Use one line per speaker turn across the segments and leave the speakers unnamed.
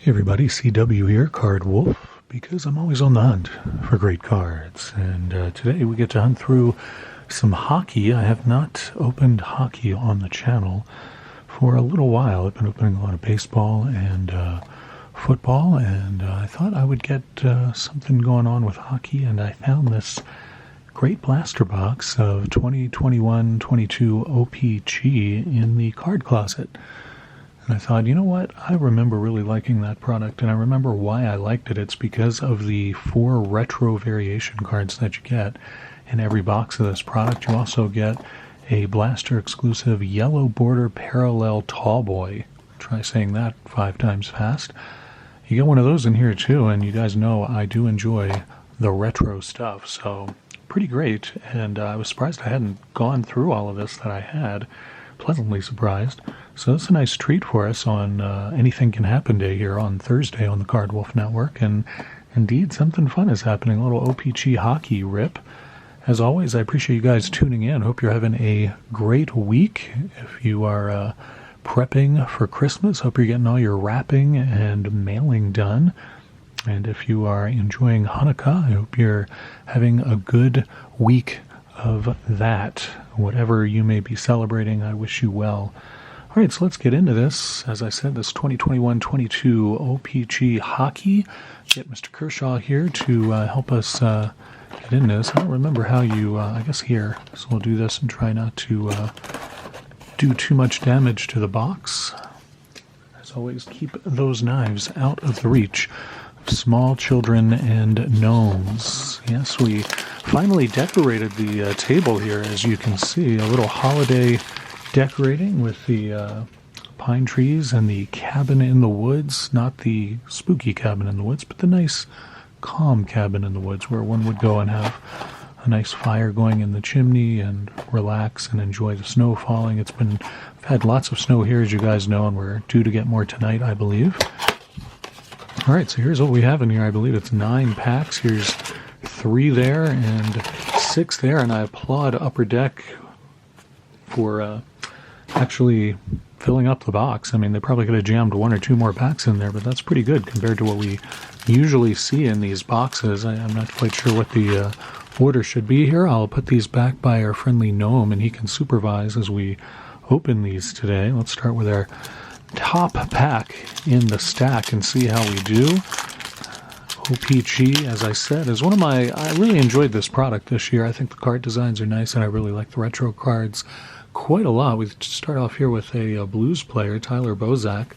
Hey everybody, CW here, Card Wolf, because I'm always on the hunt for great cards. And today we get to hunt through some hockey. I have not opened hockey on the channel for a little while. I've been opening a lot of baseball and football, and I thought I would get something going on with hockey, and I found this great blaster box of 2021-22 O-Pee-Chee in the card closet. And I thought, you know what, I remember really liking that product, and I remember why I liked it. It's because of the 4 retro variation cards that you get in every box of this product. You also get a Blaster exclusive yellow border parallel tall boy. Try saying that 5 times fast. You get one of those in here too, and you guys know I do enjoy the retro stuff, so pretty great. And I was surprised I hadn't gone through all of this that I had. Pleasantly surprised. So that's a nice treat for us on Anything Can Happen Day here on Thursday on the Card Wolf Network. And indeed, something fun is happening. A little O-Pee-Chee hockey rip. As always, I appreciate you guys tuning in. Hope you're having a great week. If you are prepping for Christmas, hope you're getting all your wrapping and mailing done. And if you are enjoying Hanukkah, I hope you're having a good week of that. Whatever you may be celebrating, I wish you well. All right, so let's get into this. As I said, this 2021-22 O-Pee-Chee hockey. Get Mr. Kershaw here to help us get into this. I don't remember how you, I guess here. So we'll do this and try not to do too much damage to the box. As always, keep those knives out of the reach of small children and gnomes. Yes, we finally decorated the table here, as you can see. A little holiday decorating with the pine trees and the cabin in the woods. Not the spooky cabin in the woods, but the nice, calm cabin in the woods where one would go and have a nice fire going in the chimney and relax and enjoy the snow falling. We've had lots of snow here, as you guys know, and we're due to get more tonight, I believe. All right, so here's what we have in here. I believe it's 9 packs. Here's 3 there and 6 there, and I applaud Upper Deck for actually filling up the box. I mean, they probably could have jammed 1 or 2 more packs in there, but that's pretty good compared to what we usually see in these boxes. I'm not quite sure what the order should be here. I'll put these back by our friendly gnome, and he can supervise as we open these today. Let's start with our top pack in the stack and see how we do. O-Pee-Chee, as I said, is one of my... I really enjoyed this product this year. I think the card designs are nice, and I really like the retro cards quite a lot. We start off here with a blues player, Tyler Bozak.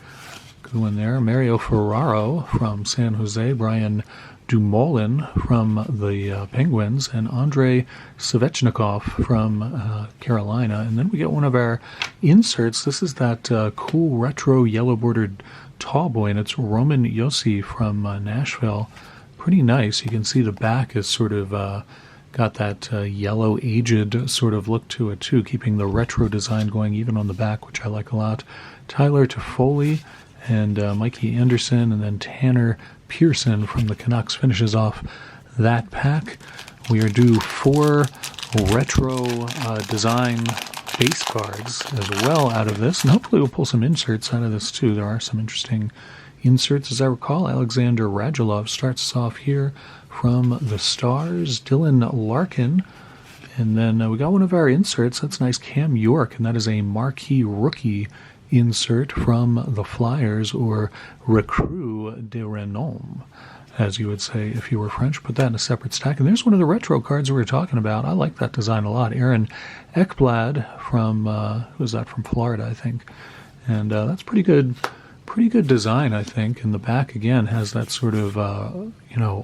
Good one there. Mario Ferraro from San Jose. Brian Dumoulin from the Penguins. And Andrei Svechnikov from Carolina. And then we get one of our inserts. This is that cool retro yellow-bordered tall boy, and it's Roman Josi from Nashville. Pretty nice. You can see the back is sort of got that yellow aged sort of look to it too, keeping the retro design going even on the back, which I like a lot. Tyler Toffoli and Mikey Anderson, and then Tanner Pearson from the Canucks finishes off that pack. We are due 4 retro design base cards as well out of this, and hopefully we'll pull some inserts out of this too. There are some interesting inserts, as I recall. Alexander Radulov starts us off here from the Stars. Dylan Larkin, and then we got one of our inserts. That's nice, Cam York, and that is a marquee rookie insert from the Flyers, or Recrue de Renom, as you would say if you were French. Put that in a separate stack. And there's one of the retro cards we were talking about. I like that design a lot. Aaron Ekblad from, who is that, from Florida, I think. And that's pretty good design, I think. And the back, again, has that sort of,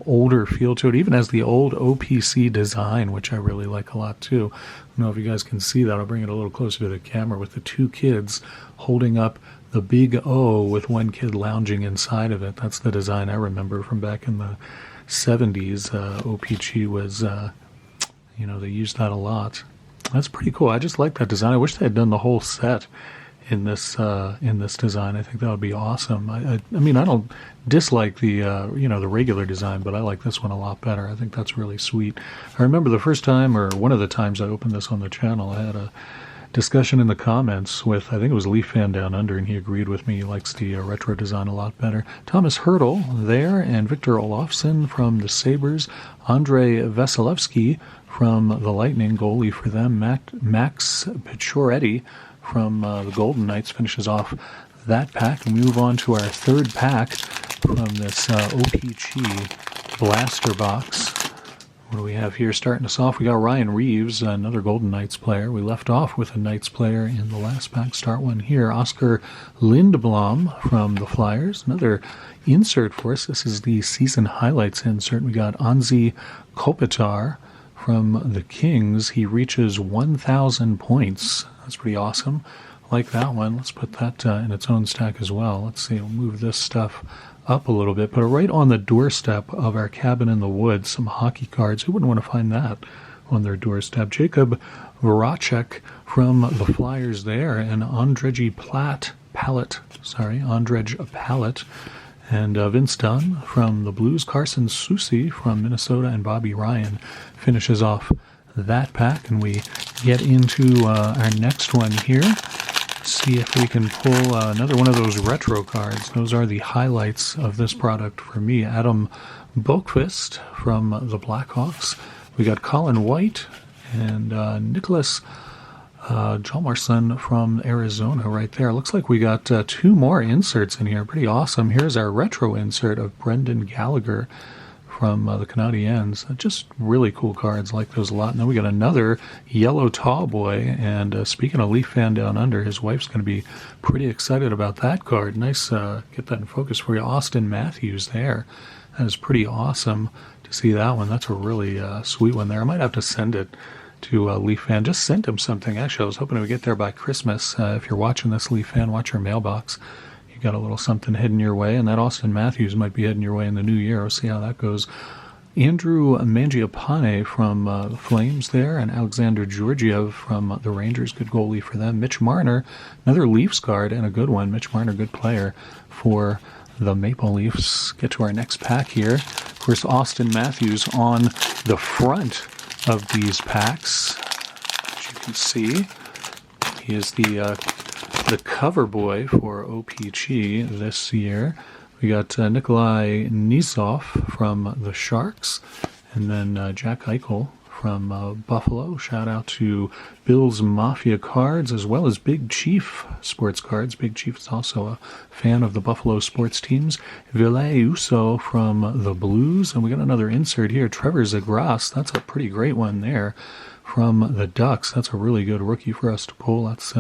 older feel to it. Even has the old OPC design, which I really like a lot, too. I don't know if you guys can see that. I'll bring it a little closer to the camera with the 2 kids holding up the big O with one kid lounging inside of it. That's the design I remember from back in the 70s. O-Pee-Chee was, they used that a lot. That's pretty cool. I just like that design. I wish they had done the whole set in this design. I think that would be awesome. I mean, I don't dislike the the regular design, but I like this one a lot better. I think that's really sweet. I remember the first time, or one of the times I opened this on the channel, I had a discussion in the comments with, I think it was Leaf Fan Down Under, and he agreed with me. He likes the retro design a lot better. Thomas Hurdle there, and Victor Olofsson from the Sabres. Andrei Vasilevsky from the Lightning, goalie for them. Max Picioretty from the Golden Knights finishes off that pack. And we move on to our third pack from this O-Pee-Chee Blaster Box. What do we have here? Starting us off, we got Ryan Reeves, another Golden Knights player. We left off with a Knights player in the last pack. Start one here. Oscar Lindblom from the Flyers. Another insert for us. This is the season highlights insert. We got Anze Kopitar from the Kings. He reaches 1,000 points. That's pretty awesome. Like that one. Let's put that in its own stack as well. Let's see. We'll move this stuff up a little bit, but right on the doorstep of our cabin in the woods, some hockey cards. Who wouldn't want to find that on their doorstep? Jacob Voracek from the Flyers there, and Andrej Pallet, and Vince Dunn from the Blues. Carson Soucy from Minnesota, and Bobby Ryan finishes off that pack, and we get into our next one here. See if we can pull another one of those retro cards. Those are the highlights of this product for me. Adam Boqvist from the Blackhawks. We got Colin White and Nicholas Hjalmarsson from Arizona right there. Looks like we got two more inserts in here. Pretty awesome. Here's our retro insert of Brendan Gallagher from the Canadiens. Just really cool cards. Like those a lot. And then we got another yellow tall boy. And speaking of Leaf Fan Down Under, his wife's going to be pretty excited about that card. Nice, get that in focus for you. Austin Matthews there. That is pretty awesome to see that one. That's a really sweet one there. I might have to send it to Leaf Fan. Just send him something. Actually, I was hoping to get there by Christmas. If you're watching this, Leaf Fan, watch your mailbox. Got a little something heading your way, and that Austin Matthews might be heading your way in the new year. We'll see how that goes. Andrew Mangiapane from the Flames there, and Alexander Georgiev from the Rangers, good goalie for them. Mitch Marner, another Leafs card, and a good one. Mitch Marner, good player for the Maple Leafs. Get to our next pack here. Of course, Austin Matthews on the front of these packs. As you can see, he is the cover boy for O-Pee-Chee this year. We got Nikolai Nisov from the Sharks, and then Jack Eichel from Buffalo. Shout out to Bill's Mafia Cards, as well as Big Chief Sports Cards. Big Chief is also a fan of the Buffalo sports teams. Ville Uso from the Blues, and we got another insert here. Trevor Zegras, that's a pretty great one there from the Ducks. That's a really good rookie for us to pull. That's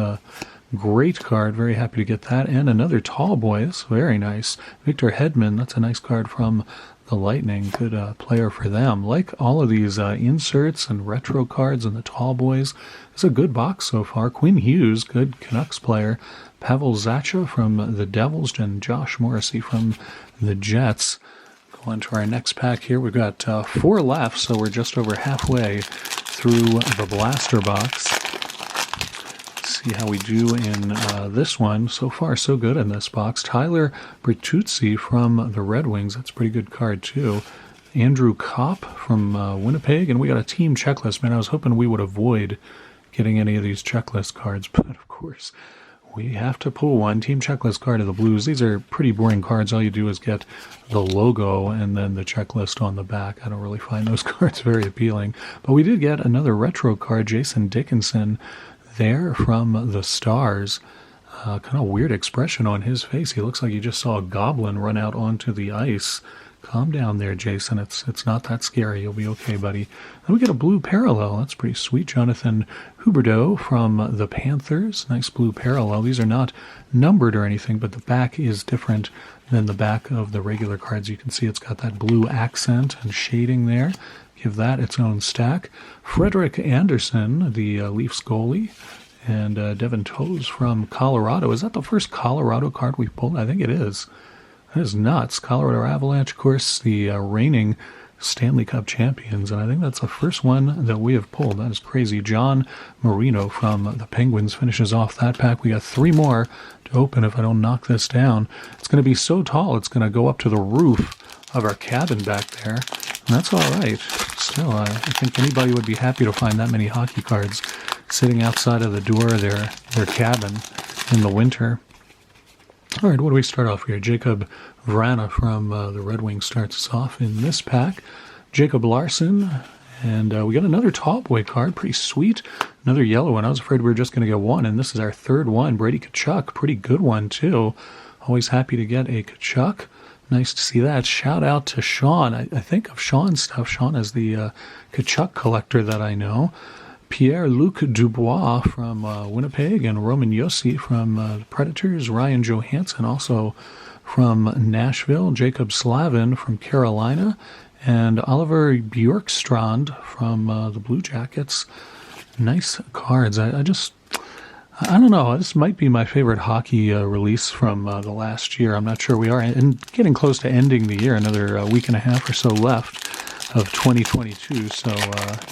great card. Very happy to get that. And another tall boy. That's very nice. Victor Hedman. That's a nice card from the Lightning. Good player for them. Like all of these inserts and retro cards and the tall boys, it's a good box so far. Quinn Hughes, good Canucks player. Pavel Zacha from the Devils, and Josh Morrissey from the Jets. Go on to our next pack here. We've got 4 left, so we're just over halfway through the blaster box. See how we do in this one. So far, so good in this box. Tyler Bertuzzi from the Red Wings. That's a pretty good card, too. Andrew Kopp from Winnipeg. And we got a team checklist. Man, I was hoping we would avoid getting any of these checklist cards. But, of course, we have to pull one. Team checklist card of the Blues. These are pretty boring cards. All you do is get the logo and then the checklist on the back. I don't really find those cards very appealing. But we did get another retro card. Jason Dickinson there from the Stars. Kind of weird expression on his face. He looks like he just saw a goblin run out onto the ice. Calm down there, Jason. It's not that scary. You'll be okay, buddy. And we get a blue parallel. That's pretty sweet. Jonathan Huberdeau from the Panthers. Nice blue parallel. These are not numbered or anything, but the back is different than the back of the regular cards. You can see it's got that blue accent and shading there. Give that its own stack. Frederick Anderson, the Leafs goalie, and Devin Toews from Colorado. Is that the first Colorado card we've pulled? I think it is. That is nuts. Colorado Avalanche, of course, the reigning Stanley Cup champions, and I think that's the first one that we have pulled. That is crazy. John Marino from the Penguins finishes off that pack. We got 3 more to open if I don't knock this down. It's going to be so tall, it's going to go up to the roof of our cabin back there. And that's all right. Still, I think anybody would be happy to find that many hockey cards sitting outside of the door of their cabin in the winter. All right, what do we start off here? Jacob Vrana from the Red Wings starts us off in this pack. Jacob Larson, and we got another tall boy card, pretty sweet. Another yellow one. I was afraid we were just going to get one, and this is our third one. Brady Tkachuk, pretty good one too. Always happy to get a Tkachuk. Nice to see that. Shout out to Sean. I think of Sean's stuff. Sean is the Tkachuk collector that I know. Pierre-Luc Dubois from Winnipeg, and Roman Josi from the Predators. Ryan Johansson also from Nashville. Jacob Slavin from Carolina. And Oliver Bjorkstrand from the Blue Jackets. Nice cards. I don't know. This might be my favorite hockey release from the last year. I'm not sure. We are getting close to ending the year. Another week and a half or so left of 2022. So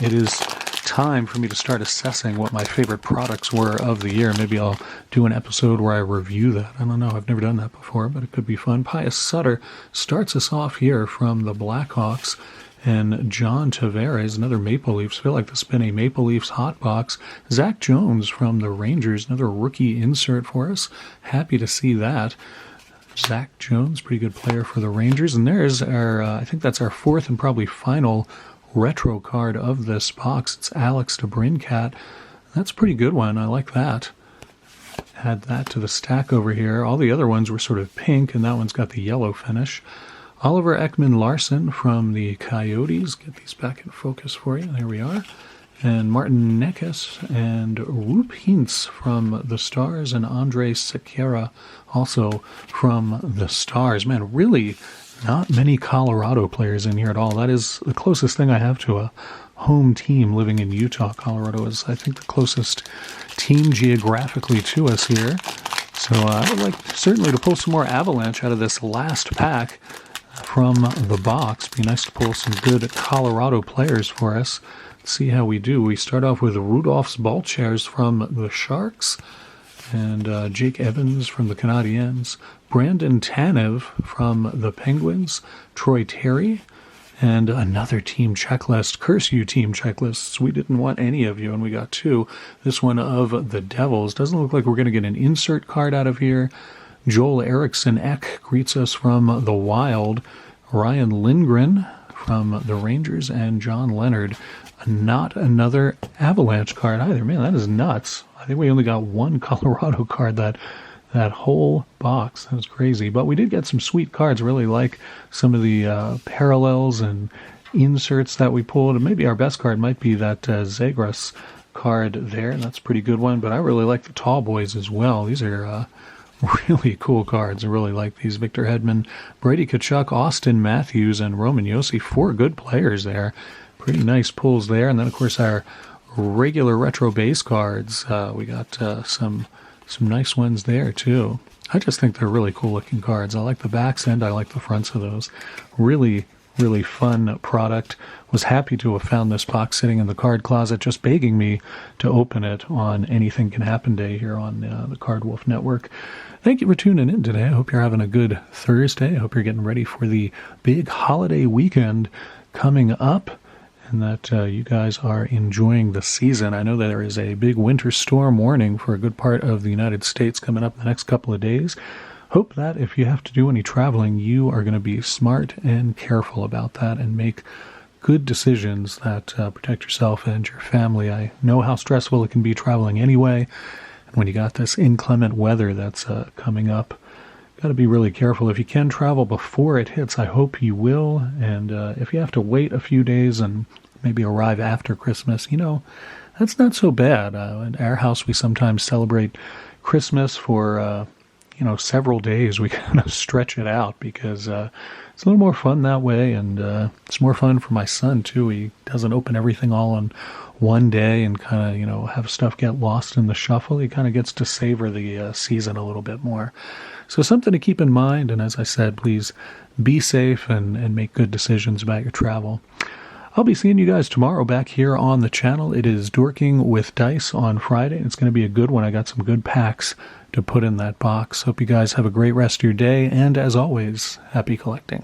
it is time for me to start assessing what my favorite products were of the year. Maybe I'll do an episode where I review that. I don't know. I've never done that before, but it could be fun. Pius Sutter starts us off here from the Blackhawks. And John Tavares, another Maple Leafs. I feel like this has been a Maple Leafs hot box. Zach Jones from the Rangers, another rookie insert for us. Happy to see that. Zach Jones, pretty good player for the Rangers. And there's our, I think that's our fourth and probably final retro card of this box. It's Alex DeBrincat. That's a pretty good one. I like that. Add that to the stack over here. All the other ones were sort of pink, and that one's got the yellow finish. Oliver Ekman-Larsson from the Coyotes. Get these back in focus for you. There we are. And Martin Necas and Roop Hintz from the Stars, and Andrei Sekera also from the Stars. Man, really not many Colorado players in here at all. That is the closest thing I have to a home team living in Utah. Colorado is, I think, the closest team geographically to us here. So I would like certainly to pull some more Avalanche out of this last pack from the box. Be nice to pull some good Colorado players for us. Let's see how we do. We start off with Rudolph's Balchers from the Sharks, and Jake Evans from the Canadiens, Brandon Tanev from the Penguins, Troy Terry, and another team checklist. Curse you, team checklists. We didn't want any of you, and we got two. This one of the Devils. Doesn't look like we're going to get an insert card out of here. Joel Eriksson Ek greets us from the Wild. Ryan Lindgren from the Rangers, and John Leonard. Not another Avalanche card either. Man, that is nuts. I think we only got one Colorado card that whole box. That was crazy. But we did get some sweet cards. Really like some of the parallels and inserts that we pulled. And maybe our best card might be that Zagras card there. And that's a pretty good one. But I really like the Tall Boys as well. These are really cool cards. I really like these. Victor Hedman, Brady Tkachuk, Austin Matthews, and Roman Josi. Four good players there. Pretty nice pulls there. And then, of course, our regular retro base cards. We got some nice ones there, too. I just think they're really cool-looking cards. I like the backs and I like the fronts of those. Really, really fun product. Was happy to have found this box sitting in the card closet, just begging me to open it on Anything Can Happen Day here on the Card Wolf Network. Thank you for tuning in today. I hope you're having a good Thursday. I hope you're getting ready for the big holiday weekend coming up, and that you guys are enjoying the season. I know that there is a big winter storm warning for a good part of the United States coming up in the next couple of days. Hope that if you have to do any traveling, you are going to be smart and careful about that and make good decisions that protect yourself and your family. I know how stressful it can be traveling anyway, and when you got this inclement weather that's coming up, got to be really careful. If you can travel before it hits, I hope you will. And if you have to wait a few days and maybe arrive after Christmas, that's not so bad. At our house, we sometimes celebrate Christmas for, several days. We kind of stretch it out because it's a little more fun that way. And it's more fun for my son, too. He doesn't open everything all on one day and kind of, have stuff get lost in the shuffle. He kind of gets to savor the season a little bit more. So something to keep in mind, and as I said, please be safe and make good decisions about your travel. I'll be seeing you guys tomorrow back here on the channel. It is Dorking with Dice on Friday. It's going to be a good one. I got some good packs to put in that box. Hope you guys have a great rest of your day, and as always, happy collecting.